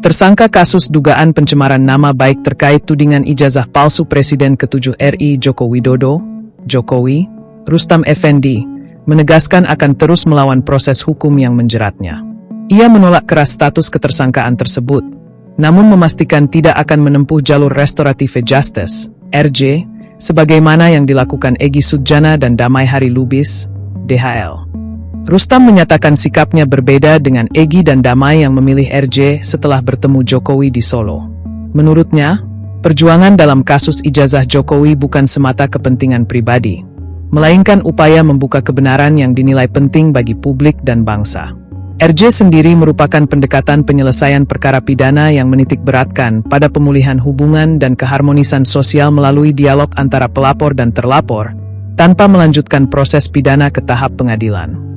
Tersangka kasus dugaan pencemaran nama baik terkait tudingan ijazah palsu Presiden ke-7 RI Joko Widodo, Jokowi, Rustam Effendi, menegaskan akan terus melawan proses hukum yang menjeratnya. Ia menolak keras status ketersangkaan tersebut, namun memastikan tidak akan menempuh jalur restoratif justice, RJ, sebagaimana yang dilakukan Egy Sujana dan Damai Hari Lubis, DHL. Rustam menyatakan sikapnya berbeda dengan Egy dan Damai yang memilih RJ setelah bertemu Jokowi di Solo. Menurutnya, perjuangan dalam kasus ijazah Jokowi bukan semata kepentingan pribadi, melainkan upaya membuka kebenaran yang dinilai penting bagi publik dan bangsa. RJ sendiri merupakan pendekatan penyelesaian perkara pidana yang menitikberatkan pada pemulihan hubungan dan keharmonisan sosial melalui dialog antara pelapor dan terlapor, tanpa melanjutkan proses pidana ke tahap pengadilan.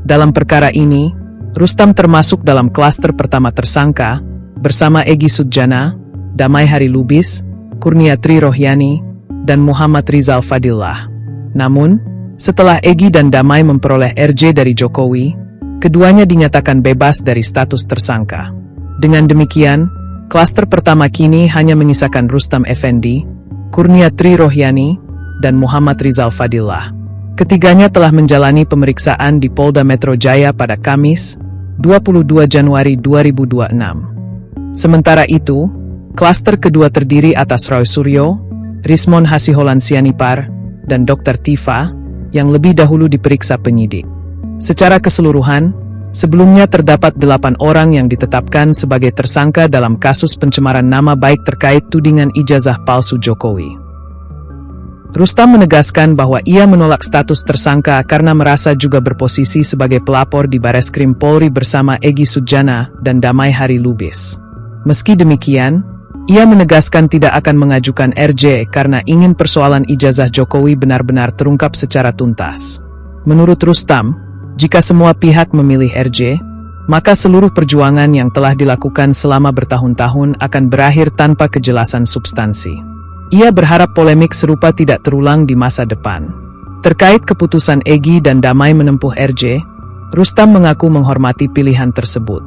Dalam perkara ini, Rustam termasuk dalam klaster pertama tersangka, bersama Egy Sujana, Damai Hari Lubis, Kurnia Tri Rohyani, dan Muhammad Rizal Fadillah. Namun, setelah Egy dan Damai memperoleh RJ dari Jokowi, keduanya dinyatakan bebas dari status tersangka. Dengan demikian, klaster pertama kini hanya menyisakan Rustam Effendi, Kurnia Tri Rohyani, dan Muhammad Rizal Fadillah. Ketiganya telah menjalani pemeriksaan di Polda Metro Jaya pada Kamis, 22 Januari 2026. Sementara itu, klaster kedua terdiri atas Roy Suryo, Rismon Hasiholan Sianipar, dan Dr. Tifa, yang lebih dahulu diperiksa penyidik. Secara keseluruhan, sebelumnya terdapat 8 orang yang ditetapkan sebagai tersangka dalam kasus pencemaran nama baik terkait tudingan ijazah palsu Jokowi. Rustam menegaskan bahwa ia menolak status tersangka karena merasa juga berposisi sebagai pelapor di Bareskrim Polri bersama Egy Sujana dan Damai Hari Lubis. Meski demikian, ia menegaskan tidak akan mengajukan RJ karena ingin persoalan ijazah Jokowi benar-benar terungkap secara tuntas. Menurut Rustam, jika semua pihak memilih RJ, maka seluruh perjuangan yang telah dilakukan selama bertahun-tahun akan berakhir tanpa kejelasan substansi. Ia berharap polemik serupa tidak terulang di masa depan. Terkait keputusan Egy dan Damai menempuh RJ, Rustam mengaku menghormati pilihan tersebut.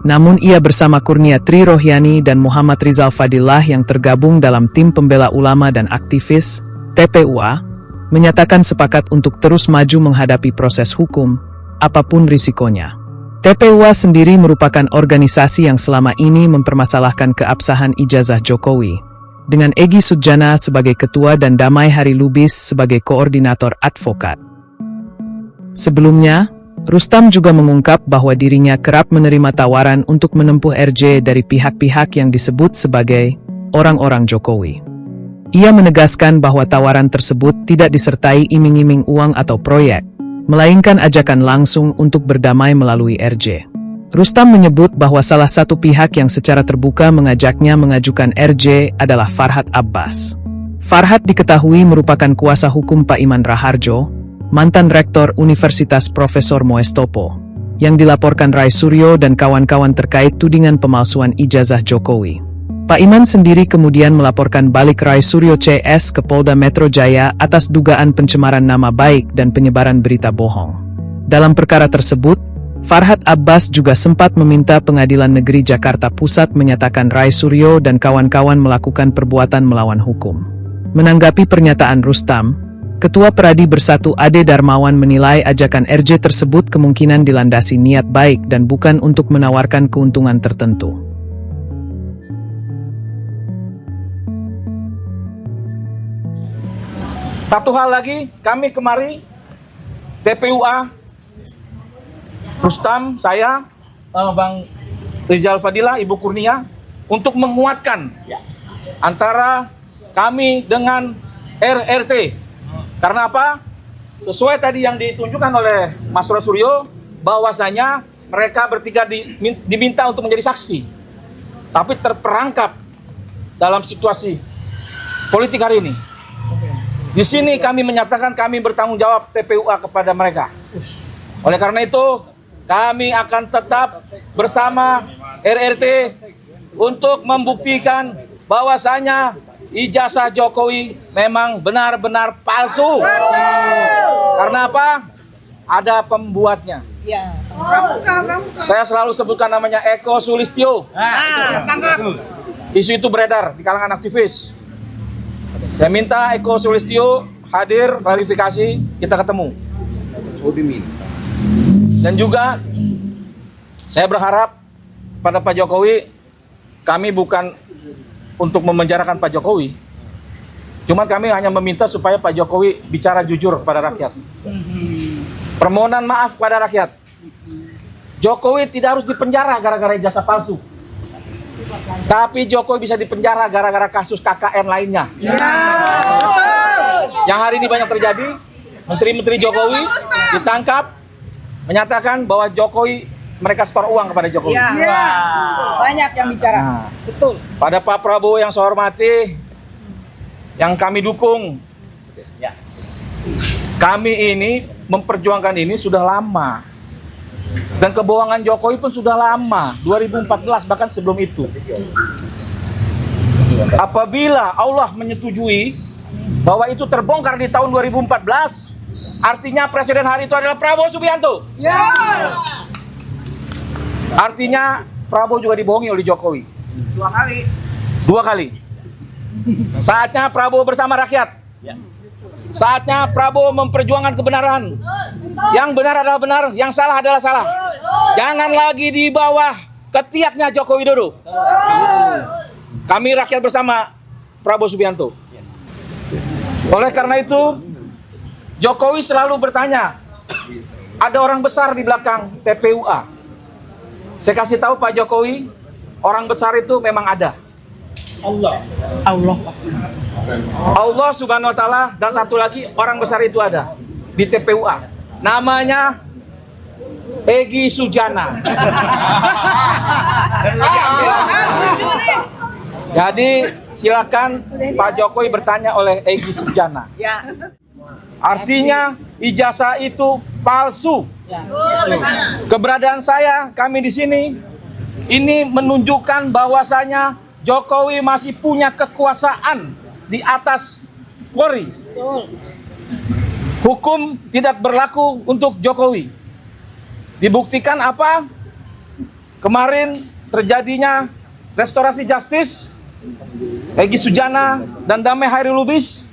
Namun ia bersama Kurnia Tri Rohyani dan Muhammad Rizal Fadillah yang tergabung dalam tim pembela ulama dan aktivis, TPUA, menyatakan sepakat untuk terus maju menghadapi proses hukum, apapun risikonya. TPUA sendiri merupakan organisasi yang selama ini mempermasalahkan keabsahan ijazah Jokowi, dengan Egy Sujana sebagai ketua dan Damai Hari Lubis sebagai koordinator advokat. Sebelumnya, Rustam juga mengungkap bahwa dirinya kerap menerima tawaran untuk menempuh RJ dari pihak-pihak yang disebut sebagai orang-orang Jokowi. Ia menegaskan bahwa tawaran tersebut tidak disertai iming-iming uang atau proyek, melainkan ajakan langsung untuk berdamai melalui RJ. Rustam menyebut bahwa salah satu pihak yang secara terbuka mengajaknya mengajukan RJ adalah Farhad Abbas. Farhad diketahui merupakan kuasa hukum Pak Iman Raharjo, mantan rektor Universitas Profesor Moestopo, yang dilaporkan Roy Suryo dan kawan-kawan terkait tudingan pemalsuan ijazah Jokowi. Pak Iman sendiri kemudian melaporkan balik Roy Suryo CS ke Polda Metro Jaya atas dugaan pencemaran nama baik dan penyebaran berita bohong. Dalam perkara tersebut, Farhad Abbas juga sempat meminta Pengadilan Negeri Jakarta Pusat menyatakan Roy Suryo dan kawan-kawan melakukan perbuatan melawan hukum. Menanggapi pernyataan Rustam, Ketua Peradi Bersatu Ade Darmawan menilai ajakan RJ tersebut kemungkinan dilandasi niat baik dan bukan untuk menawarkan keuntungan tertentu. Satu hal lagi, kami kemari, TPUA, Rustam, saya, Bang Rizal Fadillah, Ibu Kurnia, untuk menguatkan antara kami dengan RRT. Karena apa? Sesuai tadi yang ditunjukkan oleh Mas Roy Suryo, bahwasanya mereka bertiga diminta untuk menjadi saksi, tapi terperangkap dalam situasi politik hari ini. Di sini kami menyatakan kami bertanggung jawab TPUA kepada mereka. Oleh karena itu, kami akan tetap bersama RRT untuk membuktikan bahwasanya ijazah Jokowi memang benar-benar palsu. Karena apa? Ada pembuatnya. Saya selalu sebutkan namanya Eko Sulistyo. Isu itu beredar di kalangan aktivis. Saya minta Eko Sulistyo hadir, klarifikasi, kita ketemu. Dan juga saya berharap pada Pak Jokowi, kami bukan untuk memenjarakan Pak Jokowi, cuma kami hanya meminta supaya Pak Jokowi bicara jujur kepada rakyat. Permohonan maaf kepada rakyat. Jokowi tidak harus dipenjara gara-gara ijazah palsu. Tapi Jokowi bisa dipenjara gara-gara kasus KKN lainnya. Yang hari ini banyak terjadi, menteri-menteri Jokowi ditangkap, menyatakan bahwa Jokowi, mereka setor uang kepada Jokowi. Banyak yang bicara. Betul. Pada Pak Prabowo yang saya hormati, yang kami dukung, kami ini memperjuangkan ini sudah lama. Dan kebohongan Jokowi pun sudah lama, 2014 bahkan sebelum itu. Apabila Allah menyetujui bahwa itu terbongkar di tahun 2014, artinya presiden hari itu adalah Prabowo Subianto. Artinya Prabowo juga dibohongi oleh Jokowi. 2 kali. Saatnya Prabowo bersama rakyat. Saatnya Prabowo memperjuangkan kebenaran. Yang benar adalah benar, yang salah adalah salah. Jangan lagi di bawah ketiaknya Joko Widodo. Kami rakyat bersama Prabowo Subianto. Oleh karena itu, Jokowi selalu bertanya, ada orang besar di belakang TPUA. Saya kasih tahu Pak Jokowi, orang besar itu memang ada. Allah Subhanahu wa Ta'ala, dan satu lagi orang besar itu ada di TPUA. Namanya Egy Sujana. Jadi silakan Pak Jokowi bertanya oleh Egy Sujana. Artinya ijazah itu palsu. Keberadaan saya, kami di sini, ini menunjukkan bahwasanya Jokowi masih punya kekuasaan di atas Polri. Hukum tidak berlaku untuk Jokowi. Dibuktikan apa? Kemarin terjadinya restorasi justice, Egy Sujana dan Damai Hairul Lubis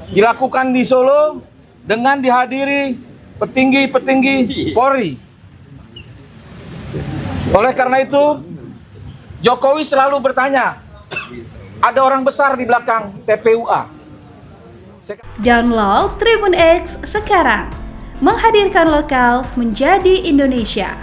dilakukan di Solo dengan dihadiri petinggi-petinggi Polri. Oleh karena itu, Jokowi selalu bertanya, ada orang besar di belakang TPUA. Download Tribun X sekarang, menghadirkan lokal menjadi Indonesia.